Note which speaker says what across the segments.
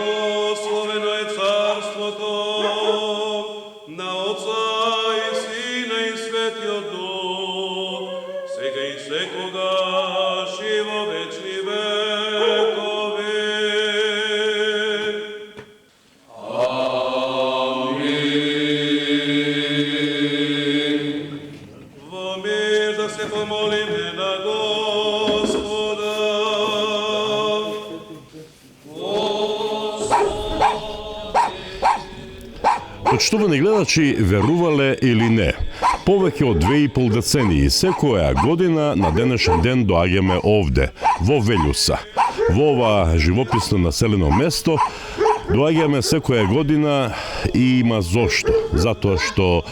Speaker 1: Благословено je carstvo to, na Otca i Sina i Svetio Duh, svega i svekoga, živo večni vekovi. Во мир да се помолиме на Господа.
Speaker 2: Почтувани гледачи, верувале или не, повеќе од 2,5 децении секоја година на денешен ден доаѓаме овде, во Велјуса. Во ова живописно населено место доаѓаме секоја година и има зошто. Затоа што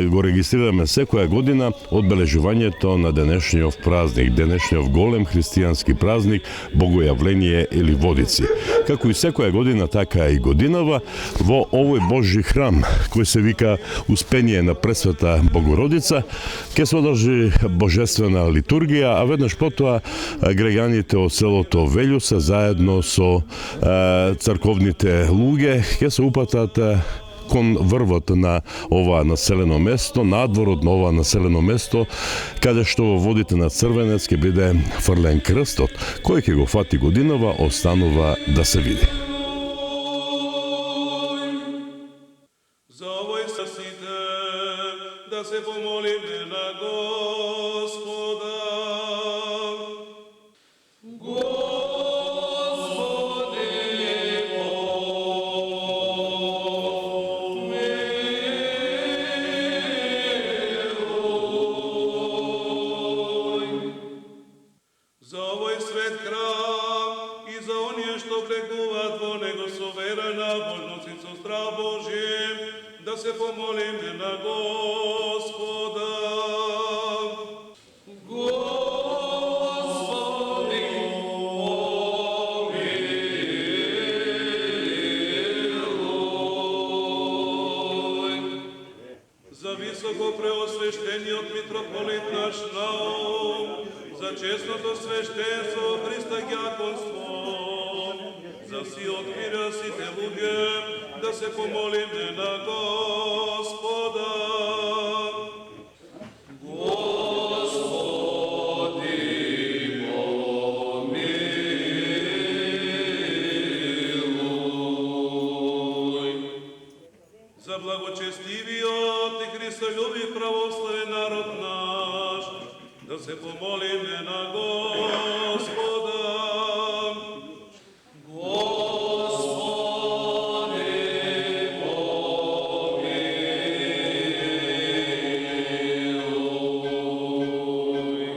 Speaker 2: го регистрираме секоја година одбележувањето на денешниот празник, денешниот голем христијански празник Богојавление или Водици. Како и секоја година, така и годинава во овој Божји храм, кој се вика Успение на Пресвета Богородица, ќе се одржи божествена литургија, а веднаш потоа граѓаните од селото Велјуса заедно со црковните луѓе ќе се упатат кон врвот на ова населено место, надворот на ова населено место, каде што во водите на Црвенец ќе биде фрлен крстот, кој ќе го фати годинава, останува да се види.
Speaker 1: За овој сите да се помолиме на Господа. За овој свет храм и за оние што влегуваат во него со вера, набожност и со страх Божи, да се помолиме на Господа. Господи, помилуј. За високо преосвещениот митрополит наш Наум, за честното свештенство Христа ѓаконство, за сиот мир сите луѓе, да се помолиме на Господа. Господи, помилуј. За благочестивиот и христолюбив православен народ наш, да се помолиме на Господа. Господи, помилуј.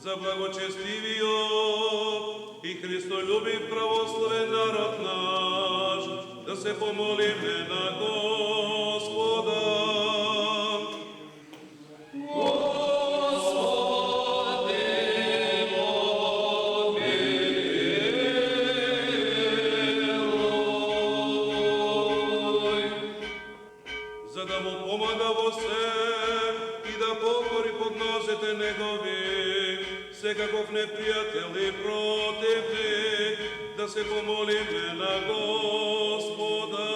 Speaker 1: За благочестивиот и христолюбив православен народ наш, да се помолиме на Господа. За да му помага во се и да покори под нозете негови, секаков непријател и противник, да се помолиме на Господа.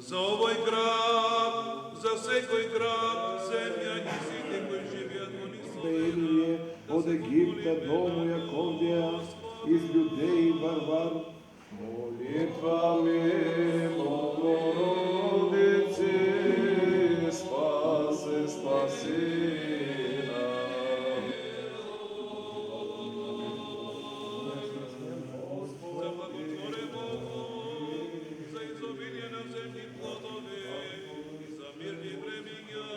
Speaker 1: За овој град, за секој град, земја и сите кои живеат во нив
Speaker 3: Елije od Egipta domu Jakovdija, iz Judeji Varvar, molitvami Bogorodici, spase, spasi nam.
Speaker 1: За благотворе Богу, за изобилие на земни плодови и за мирни времиња,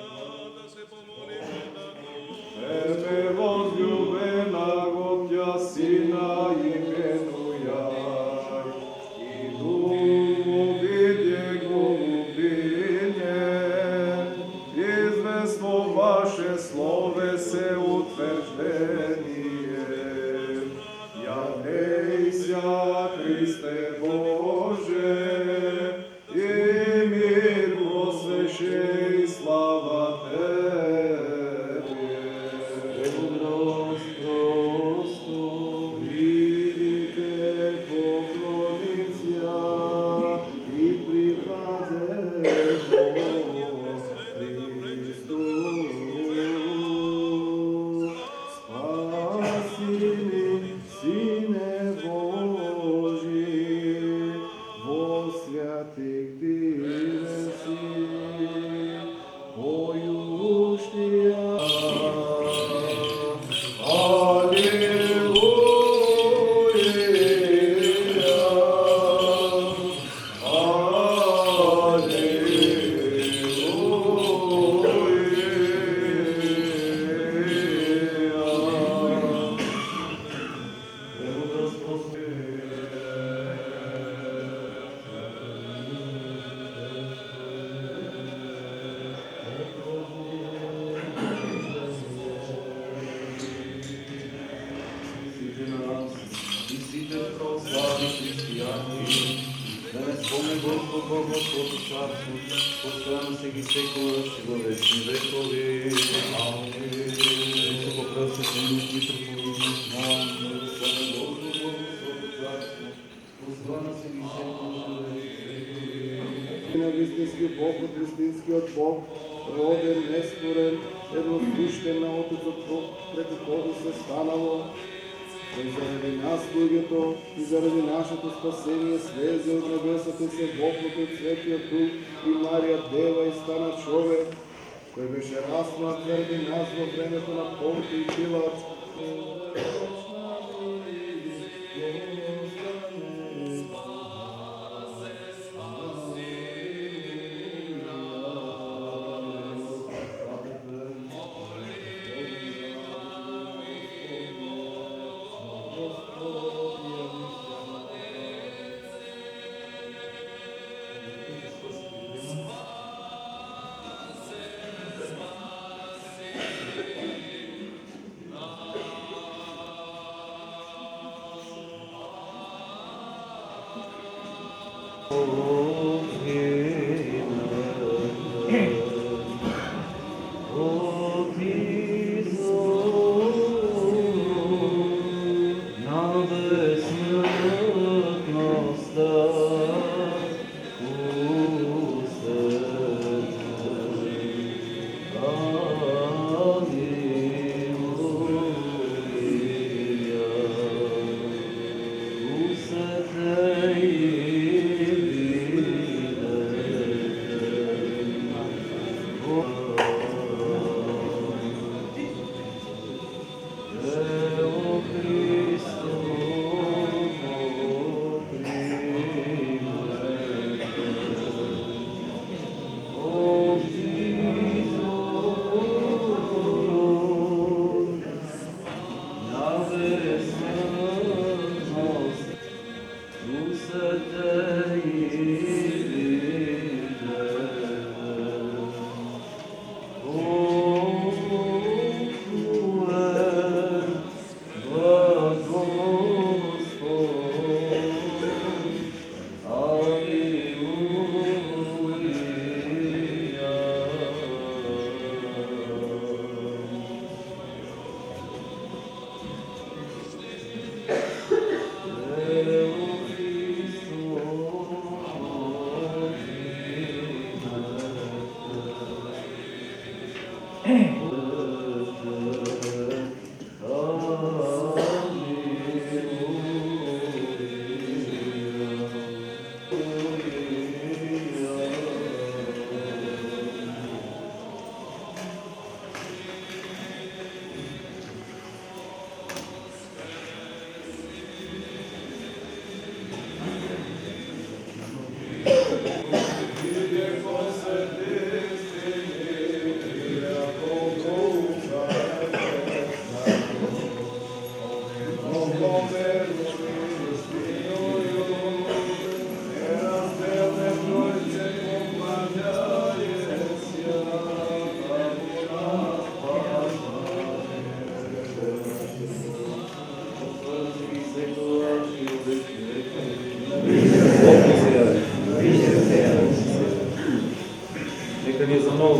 Speaker 1: да се помолиме на Господа.
Speaker 3: Tebe возлюбеного Тя Сина именујај, и Духу Христе Боже, і мир посвящи, і слава Тебе.
Speaker 4: Премудрость просто,
Speaker 3: Видите, поклониться і припаде Христу. Спасибі, Сине Божий, во святих дивесі, поющия.
Speaker 4: да не спомни Господ Бог Господу царству, постоянно сега и секула, си го вечни векови. Амин. Високо пресветлен дух, митрополит, знам, благословен Господ Бог Господу царству, постоянно сега и секула, си го вечни векови.
Speaker 3: На вистински Бог от вистинскиот Бог, роден, нестворен, едносущен на Отецот Бог, преко кого се станало, и заради нас, луѓето, и заради нашето спасение, слезе од небесата и се воплоти од Светиот Дух и Марија Дева и стана човек, кој беше раснат заради нас во времето на Понтиј Пилат.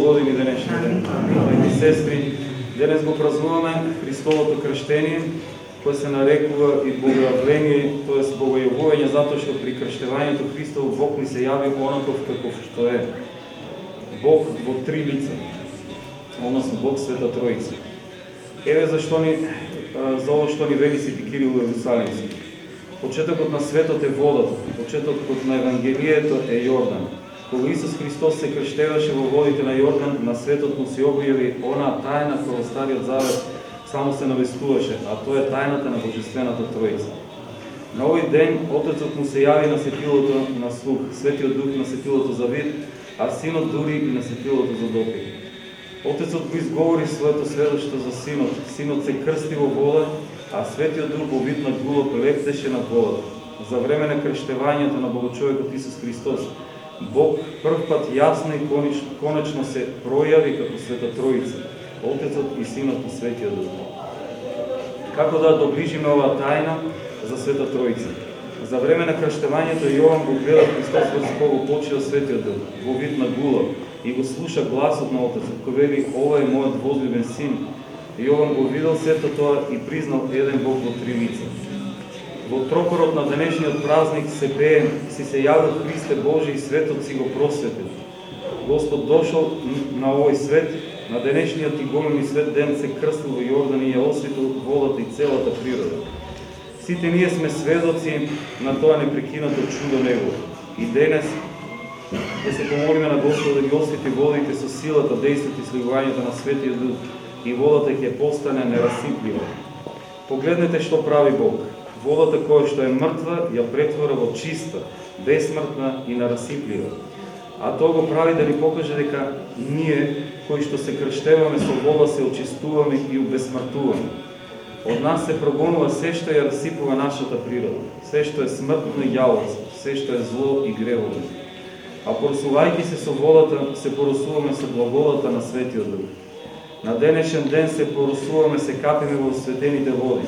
Speaker 4: години денешния ден. Браќи и сестри, денес го празнуваме Христовото крштение, кое се нарекува и богојавление, т.е. богојавување, затоа што при крштевањето Христово Бог ни се јави онаков каков што е. Бог во три лица, односно Бог Света Троица. Еве зашто за ово што ни вели Свети Кирил Иерусалимски. Почетокот на светот е водата, почетокот на Евангелието е Јордан. Кога Исус Христос се крштеваше во водите на Јордан, на светот му се објави онаа тајна која во Стариот Завет само се навестуваше, а тоа е тајната на Божествената Троица. На овој ден Отецот му се јави на светилото на слух, Светиот Дух на светилото за вид, а Синот дури и на светилото за допир. Отецот го изговори своето сведоштво за Синот. Синот се крсти во вода, а Светиот Дух во вид на гулоб лептеше над водата. За време на крштевањето на Богочовекот Исус Христос, Бог прв пат јасно и конечно се пројави како Света Троица, Отецот и Синот и Светиот Дух. Како да доближиме оваа тајна за Света Троица? За време на крштевањето Јован го гледа Христос врз кого почива Светиот Дух, во вид на гулоб, и го слуша гласот на Отецот, кој вели: ова е мојот возлюбен син. Јован го видел сето тоа и признал еден Бог во три лица. Во трокорот на денешниот празник се пее: си се јавил Христе Божи и светот си го просветил. Господ дошол на овој свет, на денешниот и големи свет ден се крстил во Јордан и ја осветил водата и целата природа. Сите ние сме сведоци на тоа непрекинато чудо Негово. И денес да се помолиме на Господ да ги освети водите со силата, дејството и слигувањето на Светиот Дух, и водата ќе постане нерасиплива. Погледнете што прави Бог. Водата која што е мртва ја претвора во чиста, бесмртна и нерасиплива. А тоа го прави да ни покаже дека ние, кои што се крштеваме со вода, се очистуваме и обесмртуваме. Од нас се прогонува се што ја расипува нашата природа, се што е смртно и јалоцо, се што е зло и гревовно. А поросувајќи се со водата, се поросуваме со благодата на Светиот Дух. На денешен ден се поросуваме, се капиме во светените води.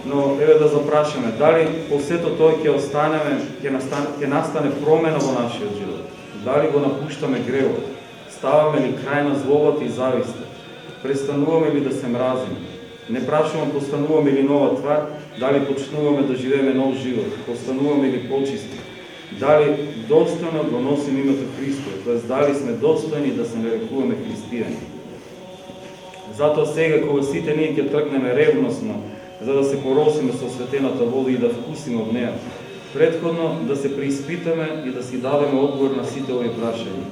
Speaker 4: Но еве да запрашаме, дали по сето тоа ќе останеме, ќе настане промена во нашиот живот? Дали го напуштаме гревот? Ставаме ли крај на злобата и зависта? Престануваме ли да се мразиме? Не прашувам, постануваме ли нова твар? Дали почнуваме да живееме нов живот? Постануваме ли почисти? Дали достојно го носим името Христо? Тоест, дали сме достојни да се нарекуваме христијани? Затоа сега, кога сите ние ќе тргнеме ревносно, за да се поросиме со светената вода и да вкусиме од неа, претходно да се преиспитаме и да си дадеме одговор на сите овие прашања.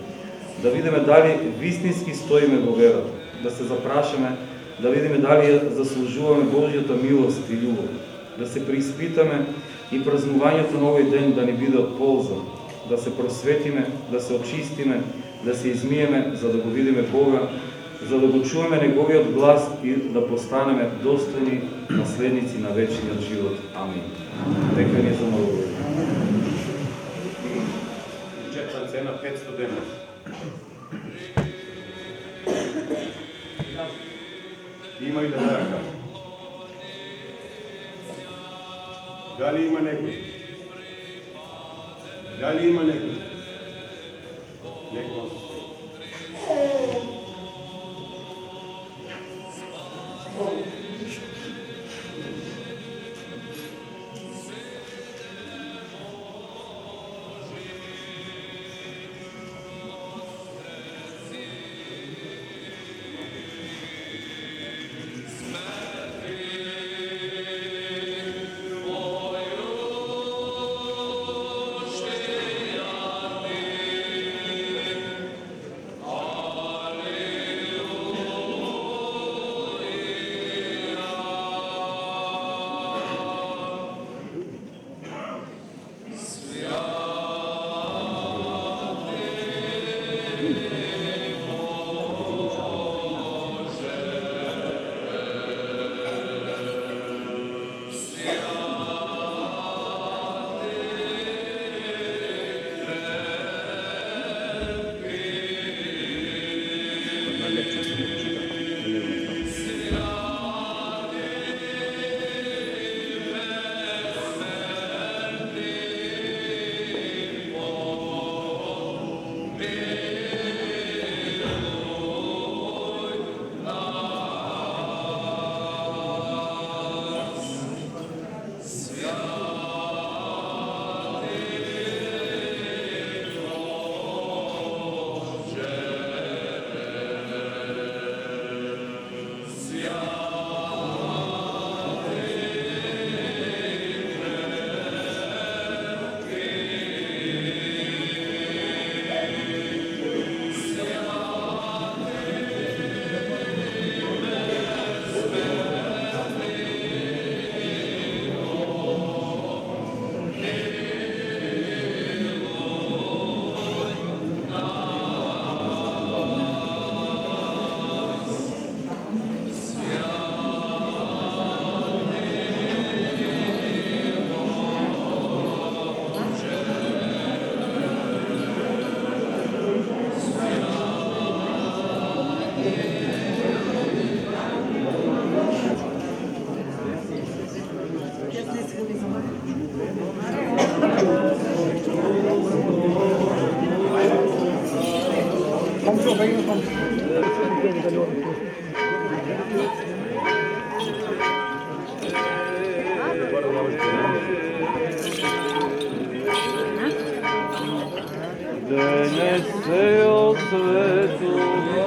Speaker 4: Да видиме дали вистински стоиме во верата, да се запрашаме, да видиме дали ја заслужуваме Божјата милост и љубов, да се преиспитаме и празнувањето на овој ден да ни биде од полза, да се просветиме, да се очистиме, да се измиеме, за да го видиме Бога, за да го чуваме Неговиот глас и да постанеме достојни наследници на вечниот живот. Амин. Нека ни замолуваме.
Speaker 1: Бюджетна цена 500 дена. Има и да кажа. Дали има некој? Дали има некој? Некој.
Speaker 4: Донесе от свету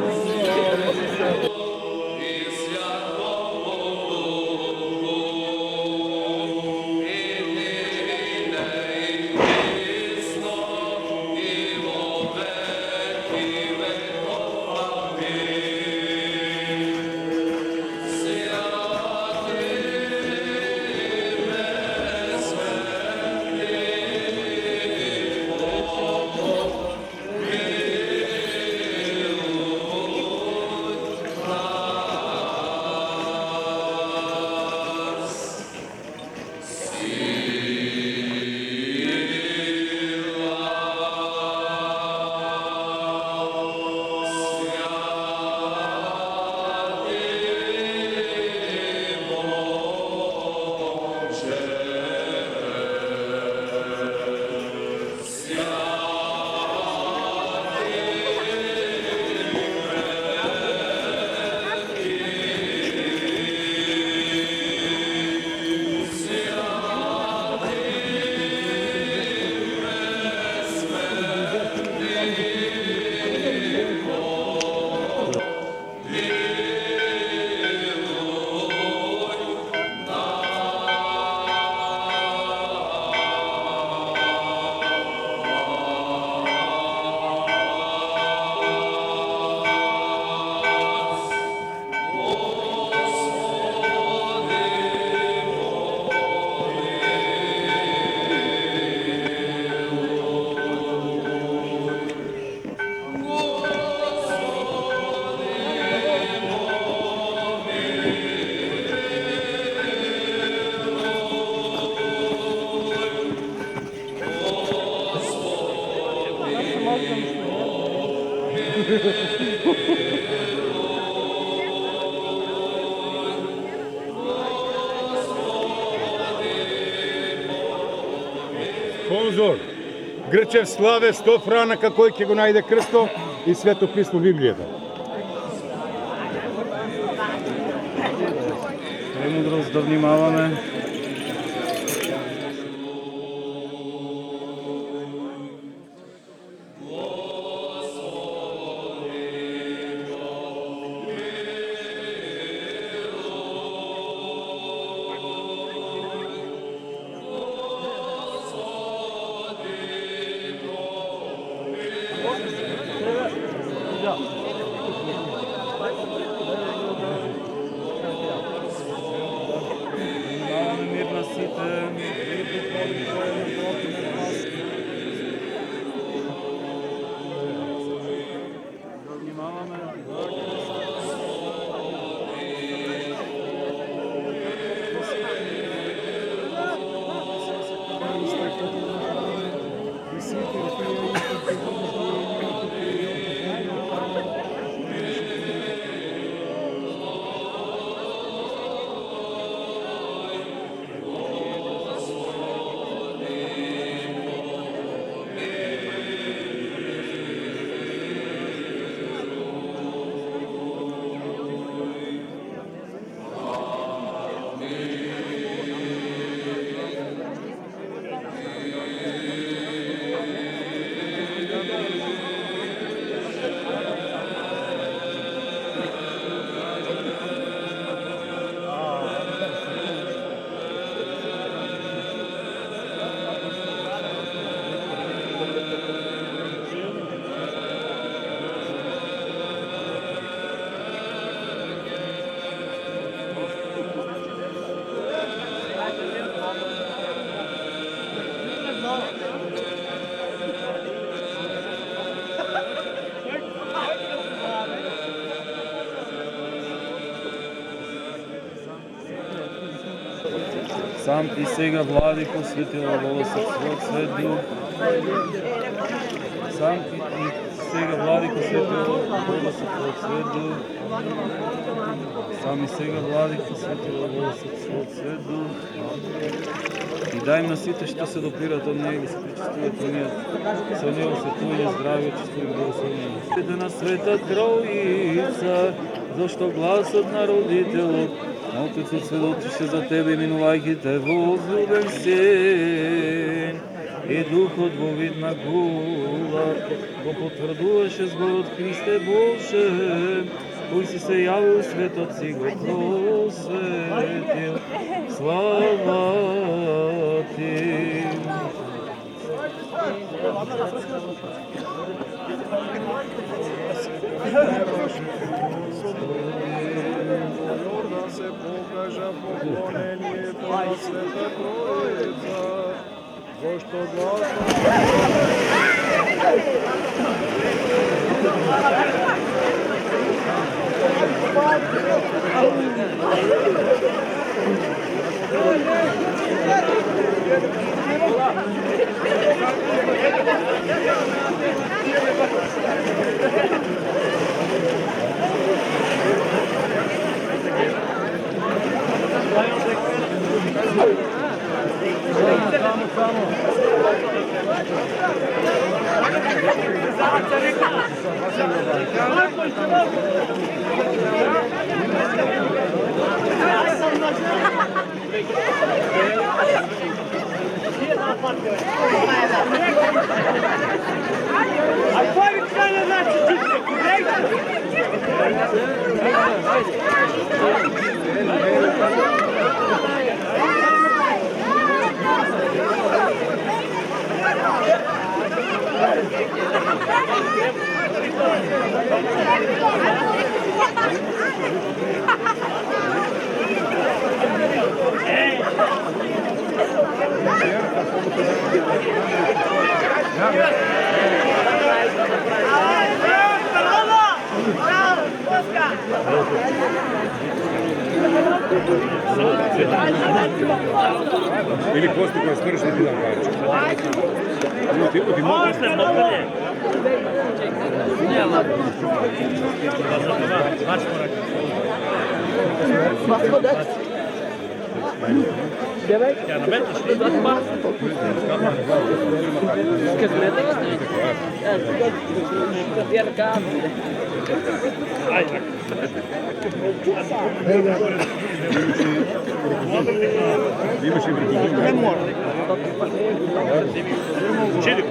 Speaker 5: Спонзор Грчев Славе 100 франака кој ќе го најде крсто и Свето писмо Библијата.
Speaker 4: премудрост да внимаваме. Мир на сите. Сам ти сега, Владико, светила благосъд, Свет Дух, сам ти сега, Владико Светило, вода се Твоят свет дух. Сами сега, Владико Светило, вода се Твоят свет дух. И дай на сите, што се допират од Него, се причестуват унијат. Со Него светување здравје, чисто и благословение. Свете на света Троица, зашто гласот на родителот, Отецот сведочише за Тебе, минувајќи Те возлюбен Син. И Духот во вид на гула го потврдуваше зборот Христе Боже, кој си се јавил светот си го просветил. Слава Ти.
Speaker 3: Да се покажа поклонението на Света Троица, зашто гласно
Speaker 5: Или после кој сврши ти да кажеш. Ти можеш ли мокре? Имаше не може. Чили.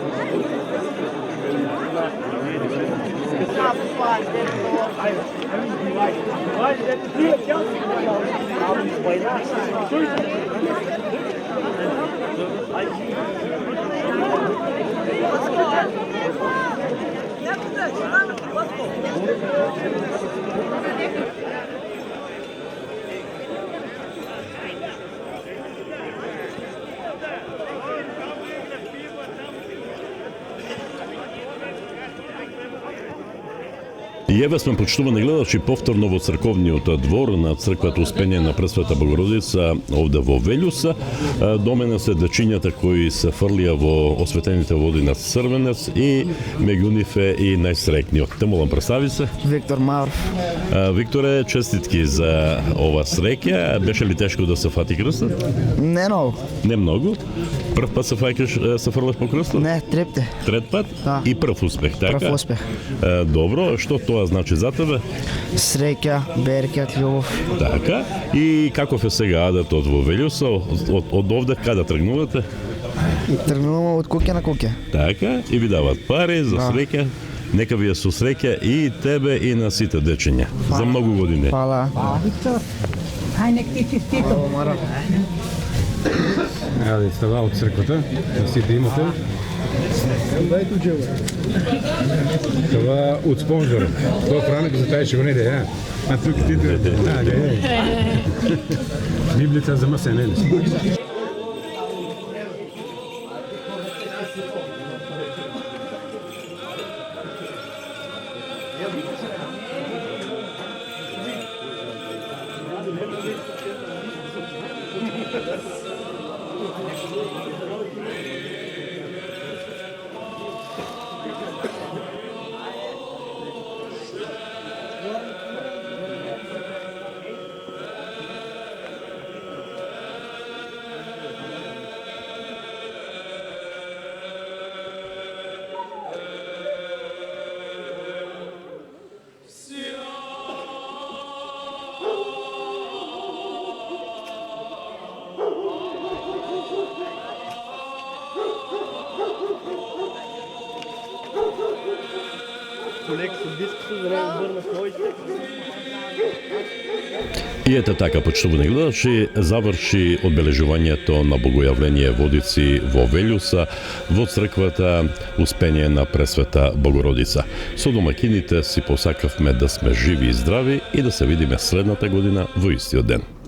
Speaker 2: И еве сме, почитувани гледачи, повторно во црковниот двор на црквата Успение на Пресвета Богородица овде во Велјуса. До мене се дечињата кои се фрлија во осветените води на Црвенец и меѓу нив е и најсрекниот. Те молам, представи се.
Speaker 6: Виктор Мавров.
Speaker 2: Викторе, честитки за ова среќа. Беше ли тешко да се фати крстот?
Speaker 6: Не много.
Speaker 2: Не многу. Прв пат се фрлаш по крстот?
Speaker 6: Не, трепте.
Speaker 2: Трет пат?
Speaker 6: Да.
Speaker 2: И прв успех, така?
Speaker 6: Прв успех.
Speaker 2: Добро, што тоа значи за тебе?
Speaker 6: Среќа, беркет, љубов.
Speaker 2: Така. И каков е сега адатот во Велјуса? Од овде каде тргнувате?
Speaker 6: Тргнуваме од куќе на куќе.
Speaker 2: Така. И ви дават пари за среќа. Нека ви е со среќа и тебе и на сите дечиња. За многу години.
Speaker 6: Фала.
Speaker 7: Виктор, ај нек ти честито.
Speaker 5: Ајде, става од црквата, да сите имате. Това от спонсора. Това пранък за тази ще го не да а тук ти да. Библията за масене.
Speaker 2: И ете така, почитувани гледачи, заврши одбележувањето на богојавление водици во Велјуса во црквата Успение на Пресвета Богородица. Со домакините си посакавме да сме живи и здрави и да се видиме следната година во истиот ден.